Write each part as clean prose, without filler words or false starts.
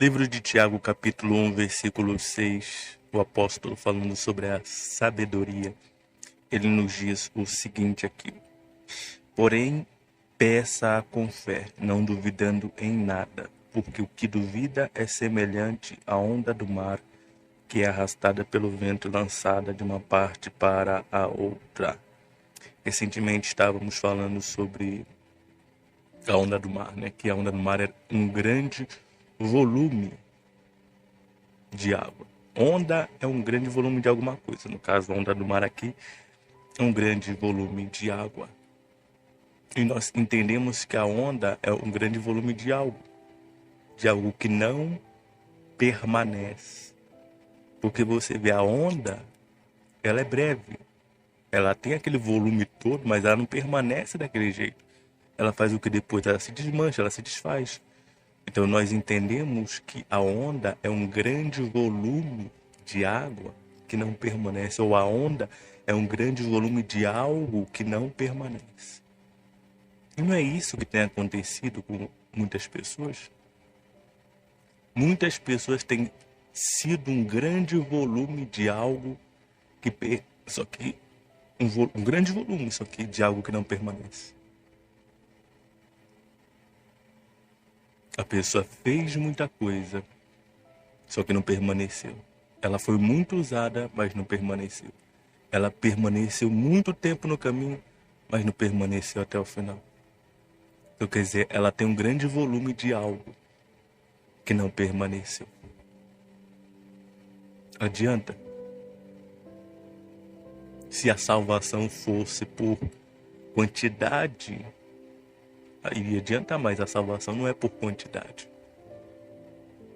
Livro de Tiago, capítulo 1, versículo 6, o apóstolo falando sobre a sabedoria, ele nos diz o seguinte aqui: porém, peça com fé, não duvidando em nada, porque o que duvida é semelhante à onda do mar, que é arrastada pelo vento e lançada de uma parte para a outra. Recentemente estávamos falando sobre a onda do mar, né? Que a onda do mar é um grande volume de água. Onda é um grande volume de alguma coisa. No caso, a onda do mar aqui é um grande volume de água. E nós entendemos que a onda é um grande volume de algo que não permanece. Porque você vê a onda, ela é breve. Ela tem aquele volume todo, mas ela não permanece daquele jeito. Ela faz o que depois? Ela se desmancha, ela se desfaz. Então nós entendemos que a onda é um grande volume de água que não permanece, ou a onda é um grande volume de algo que não permanece. E não é isso que tem acontecido com muitas pessoas? Muitas pessoas têm sido um grande volume de algo só que um grande volume, só que de algo que não permanece. A pessoa fez muita coisa, só que não permaneceu. Ela foi muito usada, mas não permaneceu. Ela permaneceu muito tempo no caminho, mas não permaneceu até o final. Então, quer dizer, ela tem um grande volume de algo que não permaneceu. Adianta? Se a salvação fosse por quantidade, aí adianta mais. A salvação não é por quantidade.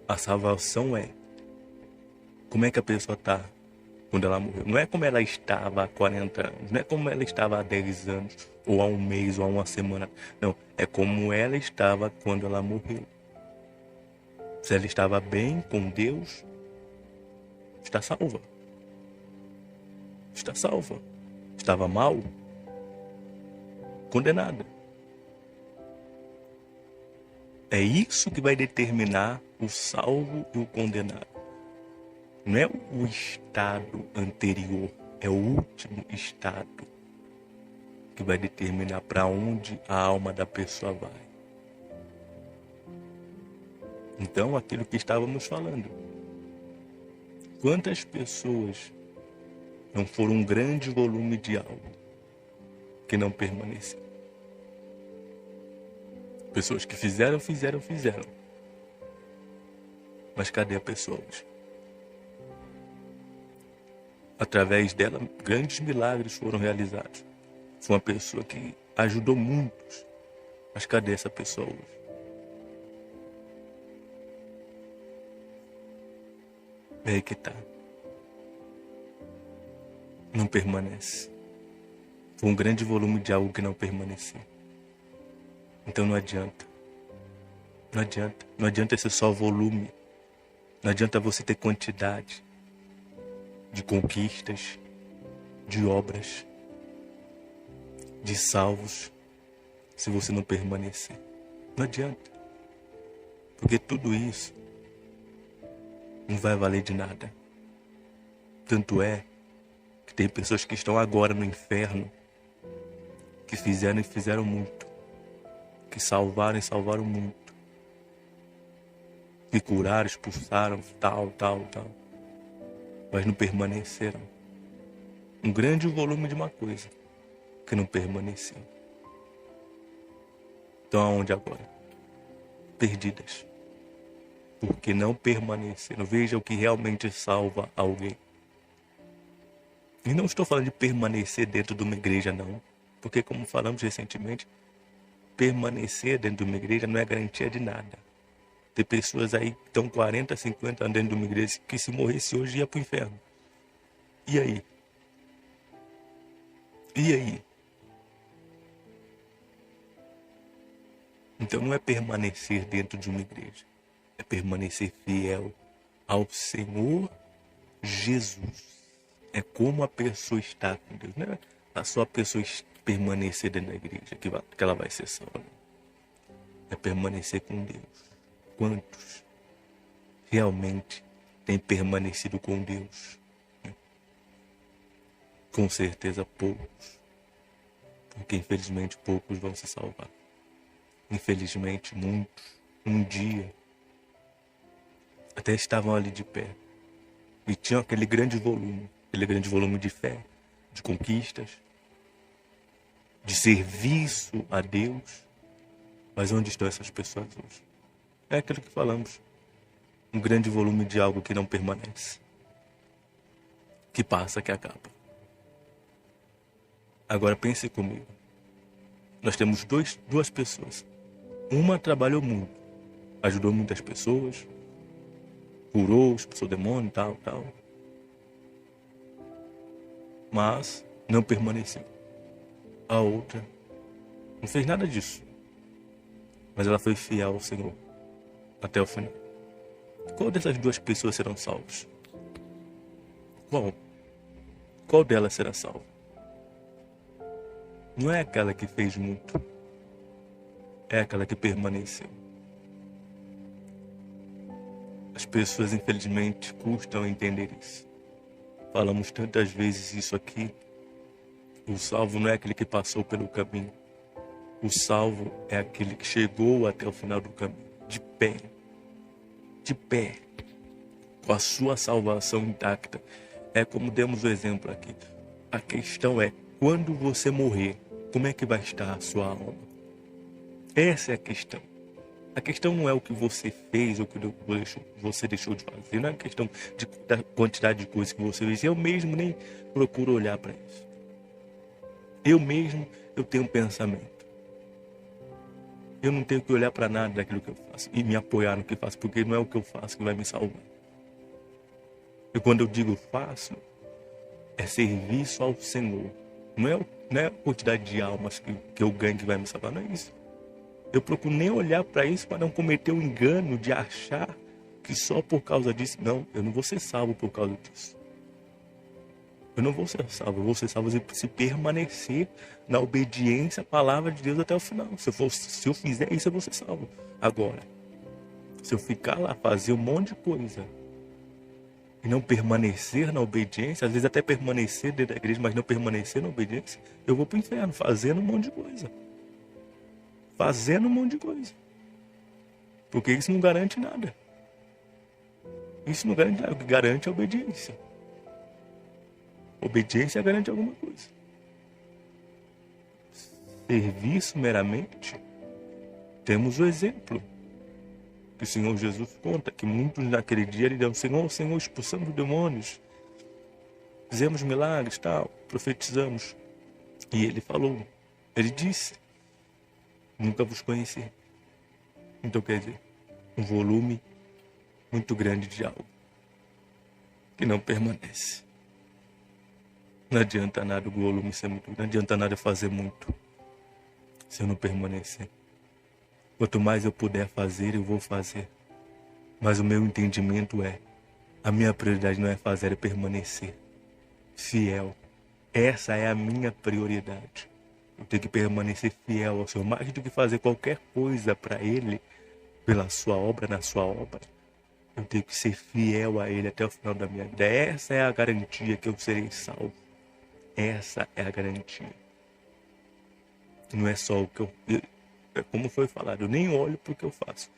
A salvação é como é que a pessoa está quando ela morreu. Não é como ela estava há 40 anos, não é como ela estava há 10 anos, ou há um mês, ou há uma semana. Não, é como ela estava quando ela morreu. Se ela estava bem com Deus, está salva. Está salva. Estava mal, condenada. É isso que vai determinar o salvo e o condenado. Não é o estado anterior, é o último estado que vai determinar para onde a alma da pessoa vai. Então, aquilo que estávamos falando. Quantas pessoas não foram um grande volume de algo que não permaneceu? Pessoas que fizeram. Mas cadê a pessoa hoje? Através dela, grandes milagres foram realizados. Foi uma pessoa que ajudou muitos. Mas cadê essa pessoa hoje? É aí que tá. Não permanece. Foi um grande volume de algo que não permaneceu. Então não adianta. Não adianta. Não adianta ser só volume. Não adianta você ter quantidade de conquistas, de obras, de salvos, se você não permanecer. Não adianta. Porque tudo isso não vai valer de nada. Tanto é que tem pessoas que estão agora no inferno, que fizeram e fizeram muito, que salvaram e salvaram muito, que curaram, expulsaram, tal, mas não permaneceram. Um grande volume de uma coisa que não permaneceu. Então aonde agora? Perdidas. Porque não permaneceram. Veja o que realmente salva alguém. E não estou falando de permanecer dentro de uma igreja, não. Porque, como falamos recentemente, permanecer dentro de uma igreja não é garantia de nada. Tem pessoas aí que estão 40, 50 anos dentro de uma igreja que se morresse hoje ia para o inferno. E aí? E aí? Então não é permanecer dentro de uma igreja. É permanecer fiel ao Senhor Jesus. É como a pessoa está com Deus. Não é só a pessoa permanecer dentro da igreja que ela vai ser salva. É permanecer com Deus. Quantos? realmente tem permanecido com Deus? Com certeza poucos, porque infelizmente poucos vão se salvar. Infelizmente muitos, um dia, até estavam ali de pé e tinham aquele grande volume de fé, de conquistas, de serviço a Deus. Mas onde estão essas pessoas hoje? É aquilo que falamos, um grande volume de algo que não permanece, que passa, que acaba. Agora pense comigo, nós temos duas pessoas. Uma trabalhou muito, ajudou muitas pessoas, curou, expulsou demônio, tal. Mas não permaneceu. A outra não fez nada disso, mas ela foi fiel ao Senhor até o final. Qual dessas duas pessoas serão salvas? Qual delas será salva? Não é aquela que fez muito, é aquela que permaneceu. As pessoas, infelizmente, custam entender isso. Falamos tantas vezes isso aqui. O salvo não é aquele que passou pelo caminho. O salvo é aquele que chegou até o final do caminho, de pé, com a sua salvação intacta. É como demos o exemplo aqui. A questão é, quando você morrer, como é que vai estar a sua alma? Essa é a questão. A questão não é o que você fez ou o que você deixou de fazer. Não é a questão da quantidade de coisas que você fez. Eu mesmo nem procuro olhar para isso. Eu tenho um pensamento. Eu não tenho que olhar para nada daquilo que eu faço e me apoiar no que faço, porque não é o que eu faço que vai me salvar. E quando eu digo faço, é serviço ao Senhor. Não é a quantidade de almas que eu ganho que vai me salvar, não é isso. Eu procuro nem olhar para isso para não cometer o engano de achar que só por causa disso. Não, eu não vou ser salvo por causa disso. Eu não vou ser salvo, eu vou ser salvo se permanecer na obediência à palavra de Deus até o final. Se eu fizer isso, eu vou ser salvo. Agora, se eu ficar lá, fazer um monte de coisa e não permanecer na obediência, às vezes até permanecer dentro da igreja, mas não permanecer na obediência, eu vou para o inferno fazendo um monte de coisa. Porque isso não garante nada. Isso não garante nada. O que garante é a obediência. Obediência garante alguma coisa. Serviço meramente, temos o exemplo que o Senhor Jesus conta, que muitos naquele dia lhe dão: Senhor, expulsamos demônios, fizemos milagres, tal, profetizamos. E ele disse: nunca vos conheci. Então quer dizer, um volume muito grande de algo que não permanece. Não adianta nada o volume ser muito grande, não adianta nada fazer muito se eu não permanecer. Quanto mais eu puder fazer, eu vou fazer. Mas o meu entendimento a minha prioridade não é fazer, é permanecer fiel. Essa é a minha prioridade. Eu tenho que permanecer fiel ao Senhor, mais do que fazer qualquer coisa para Ele, pela sua obra, na sua obra. Eu tenho que ser fiel a Ele até o final da minha vida. Essa é a garantia que eu serei salvo. Essa é a garantia. Não é só o que é como foi falado, eu nem olho para o que eu faço.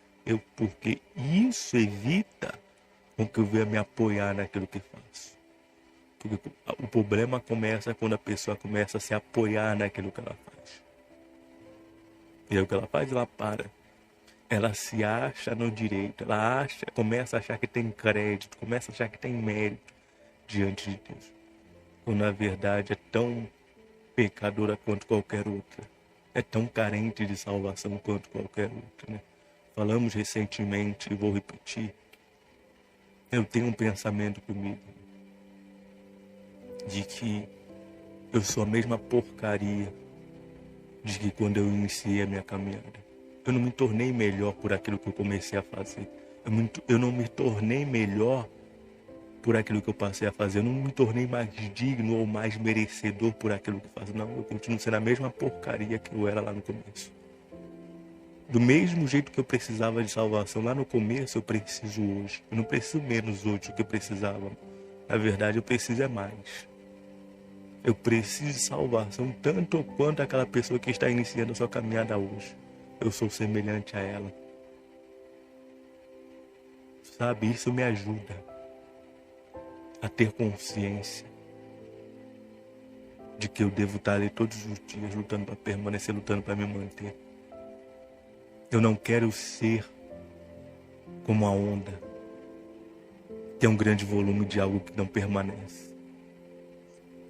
Porque isso evita com que eu venha me apoiar naquilo que faço. Porque o problema começa quando a pessoa começa a se apoiar naquilo que ela faz. E aí o que ela faz? Ela para. Ela se acha no direito. Ela começa a achar que tem crédito, começa a achar que tem mérito diante de Deus. Quando na verdade é tão pecadora quanto qualquer outra. É tão carente de salvação quanto qualquer outra, né? Falamos recentemente, e vou repetir. Eu tenho um pensamento comigo de que eu sou a mesma porcaria de que quando eu iniciei a minha caminhada. Eu não me tornei melhor por aquilo que eu comecei a fazer. Eu não me tornei melhor por aquilo que eu passei a fazer. Eu não me tornei mais digno ou mais merecedor por aquilo que faço. Não, eu continuo sendo a mesma porcaria que eu era lá no começo. Do mesmo jeito que eu precisava de salvação lá no começo, eu preciso hoje. Eu não preciso menos hoje do que eu precisava. Na verdade, eu preciso é mais. Eu preciso de salvação tanto quanto aquela pessoa que está iniciando a sua caminhada hoje. Eu sou semelhante a ela. Sabe, isso me ajuda a ter consciência de que eu devo estar ali todos os dias lutando para permanecer, lutando para me manter. Eu não quero ser como a onda, que é um grande volume de algo que não permanece.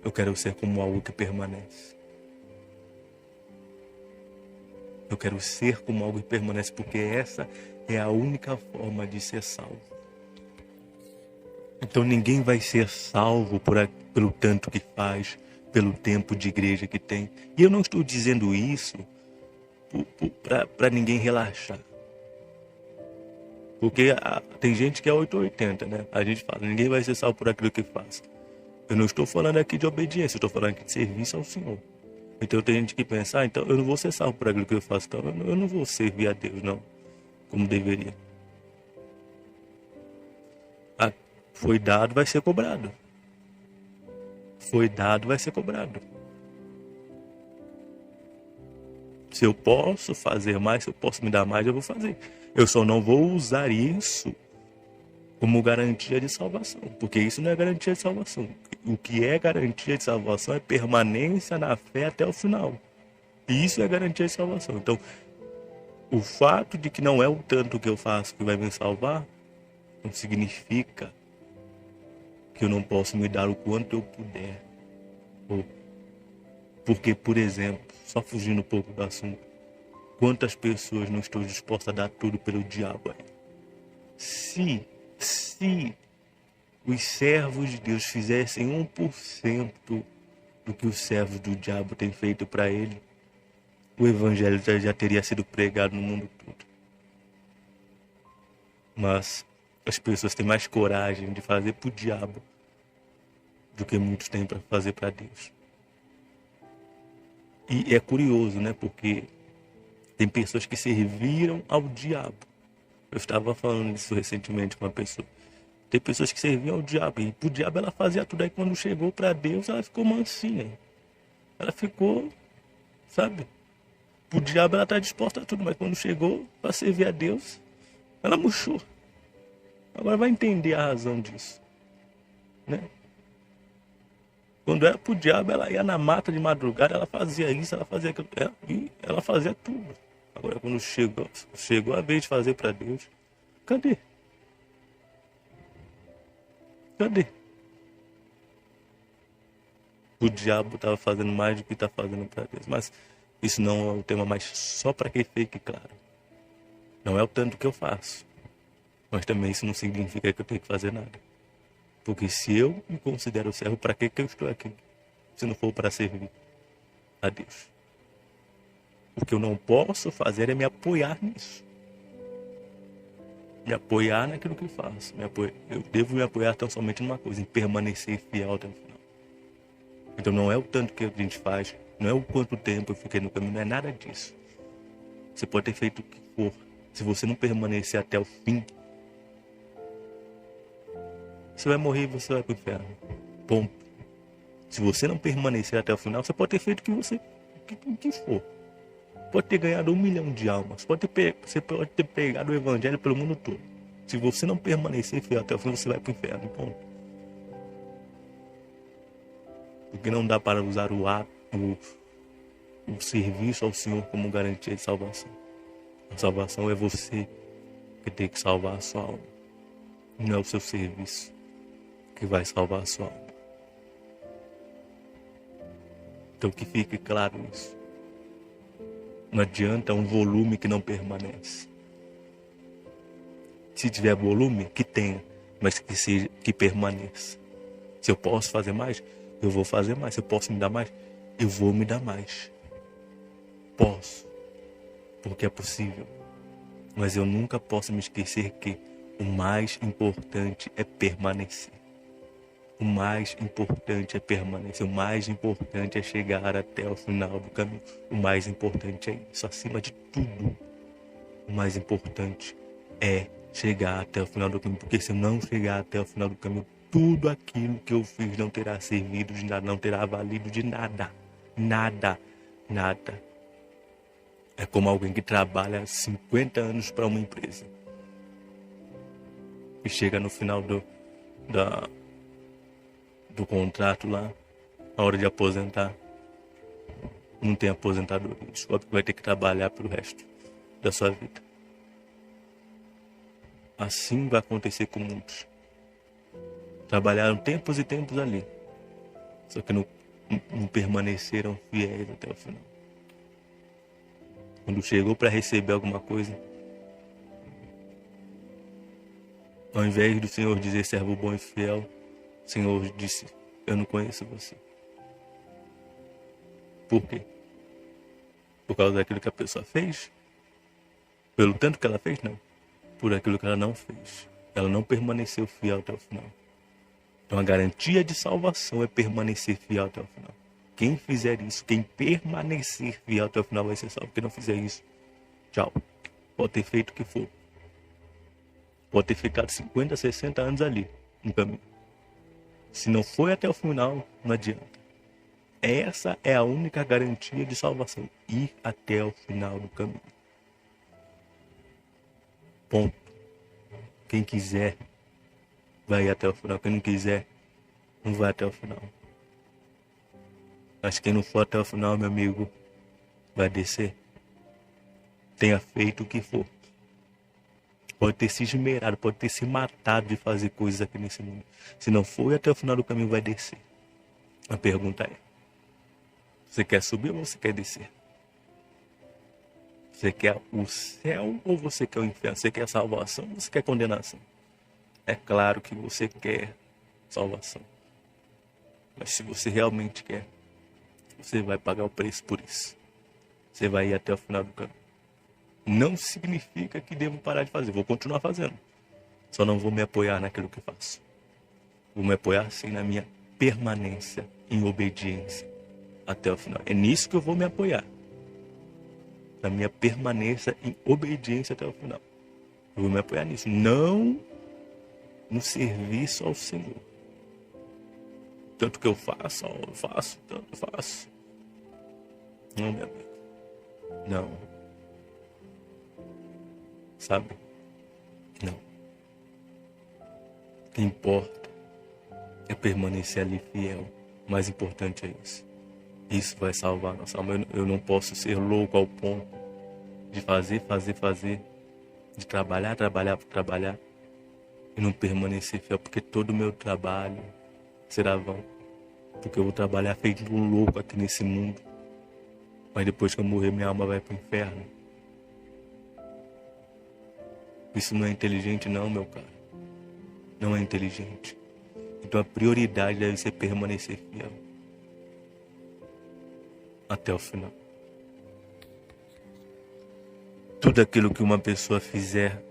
Eu quero ser como algo que permanece. Eu quero ser como algo que permanece, porque essa é a única forma de ser salvo. Então ninguém vai ser salvo pelo tanto que faz, pelo tempo de igreja que tem. E eu não estou dizendo isso para ninguém relaxar. Porque tem gente que é 880, né? A gente fala, ninguém vai ser salvo por aquilo que faz. Eu não estou falando aqui de obediência, eu estou falando aqui de serviço ao Senhor. Então tem gente que pensa, então eu não vou ser salvo por aquilo que eu faço, então eu não vou servir a Deus, não, como deveria. Foi dado, vai ser cobrado. Foi dado, vai ser cobrado. Se eu posso fazer mais, se eu posso me dar mais, eu vou fazer. Eu só não vou usar isso como garantia de salvação, porque isso não é garantia de salvação. O que é garantia de salvação é permanência na fé até o final. E isso é garantia de salvação. Então, o fato de que não é o tanto que eu faço que vai me salvar, não significa que eu não posso me dar o quanto eu puder. Porque, por exemplo, só fugindo um pouco do assunto, quantas pessoas não estão dispostas a dar tudo pelo diabo aí? Se os servos de Deus fizessem 1% do que os servos do diabo têm feito para ele, o evangelho já teria sido pregado no mundo todo. Mas as pessoas têm mais coragem de fazer para o diabo do que muitos têm para fazer para Deus. E é curioso, né? Porque tem pessoas que serviram ao diabo. Eu estava falando isso recentemente com uma pessoa. Tem pessoas que serviam ao diabo. E pro diabo ela fazia tudo. Aí quando chegou para Deus, ela ficou mansinha. Ela ficou, sabe? Pro diabo ela tá disposta a tudo. Mas quando chegou para servir a Deus, ela murchou. Agora vai entender a razão disso, né? Quando era pro diabo, ela ia na mata de madrugada, ela fazia isso, ela fazia aquilo, e ela fazia tudo. Agora, quando chegou a vez de fazer para Deus, cadê? Cadê? O diabo estava fazendo mais do que está fazendo para Deus. Mas isso não é o tema, mas só para que fique claro. Não é o tanto que eu faço. Mas também isso não significa que eu tenho que fazer nada. Porque se eu me considero servo, para que eu estou aqui? Se não for para servir a Deus. O que eu não posso fazer é me apoiar nisso. Me apoiar naquilo que eu faço. Eu devo me apoiar tão somente numa coisa, em permanecer fiel até o final. Então não é o tanto que a gente faz, não é o quanto tempo eu fiquei no caminho, não é nada disso. Você pode ter feito o que for. Se você não permanecer até o fim, você vai morrer e você vai para o inferno. Ponto. Se você não permanecer até o final, você pode ter feito o que for. Pode ter ganhado 1 milhão de almas. Você pode ter pregado o evangelho pelo mundo todo. Se você não permanecer fiel até o fim, você vai para o inferno. Ponto. Porque não dá para usar o serviço ao Senhor como garantia de salvação. A salvação é você que tem que salvar a sua alma. Não é o seu serviço que vai salvar a sua alma. Então que fique claro isso. Não adianta um volume que não permanece. Se tiver volume, que tenha, mas que permaneça. Se eu posso fazer mais, eu vou fazer mais. Se eu posso me dar mais, eu vou me dar mais. Posso, porque é possível. Mas eu nunca posso me esquecer que o mais importante é permanecer. O mais importante é permanecer. O mais importante é chegar até o final do caminho. O mais importante é isso. Acima de tudo, o mais importante é chegar até o final do caminho, porque se eu não chegar até o final do caminho, tudo aquilo que eu fiz não terá servido de nada, não terá valido de nada, nada, nada. É como alguém que trabalha 50 anos para uma empresa e chega no final do contrato lá, a hora de aposentar, não tem aposentadoria, descobre que vai ter que trabalhar pelo resto da sua vida. Assim vai acontecer com muitos. Trabalharam tempos e tempos ali, só que não permaneceram fiéis até o final. Quando chegou para receber alguma coisa, ao invés do Senhor dizer servo bom e fiel, o Senhor disse: eu não conheço você. Por quê? Por causa daquilo que a pessoa fez? Pelo tanto que ela fez? Não. Por aquilo que ela não fez. Ela não permaneceu fiel até o final. Então a garantia de salvação é permanecer fiel até o final. Quem fizer isso, quem permanecer fiel até o final vai ser salvo. Quem não fizer isso, tchau. Pode ter feito o que for. Pode ter ficado 50, 60 anos ali no caminho. Se não foi até o final, não adianta. Essa é a única garantia de salvação. Ir até o final do caminho. Ponto. Quem quiser, vai até o final. Quem não quiser, não vai até o final. Mas quem não for até o final, meu amigo, vai descer. Tenha feito o que for. Pode ter se esmerado, pode ter se matado de fazer coisas aqui nesse mundo. Se não for até o final do caminho, vai descer. A pergunta é: você quer subir ou você quer descer? Você quer o céu ou você quer o inferno? Você quer salvação ou você quer condenação? É claro que você quer salvação. Mas se você realmente quer, você vai pagar o preço por isso. Você vai ir até o final do caminho. Não significa que devo parar de fazer. Vou continuar fazendo. Só não vou me apoiar naquilo que faço. Vou me apoiar sim na minha permanência em obediência até o final. É nisso que eu vou me apoiar. Na minha permanência em obediência até o final. Eu vou me apoiar nisso. Não no serviço ao Senhor. Tanto que eu faço, tanto eu faço. Não, meu amigo. Não. Sabe? Não. O que importa é permanecer ali fiel. O mais importante é isso. Isso vai salvar a nossa alma. Eu não posso ser louco ao ponto de fazer, de trabalhar e não permanecer fiel, porque todo o meu trabalho será vão. Porque eu vou trabalhar feito um louco aqui nesse mundo, mas depois que eu morrer, minha alma vai para o inferno. Isso não é inteligente não, meu cara. Não é inteligente. Então a prioridade deve ser permanecer fiel até o final. Tudo aquilo que uma pessoa fizer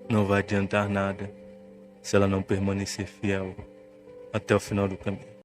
não vai adiantar nada se ela não permanecer fiel até o final do caminho.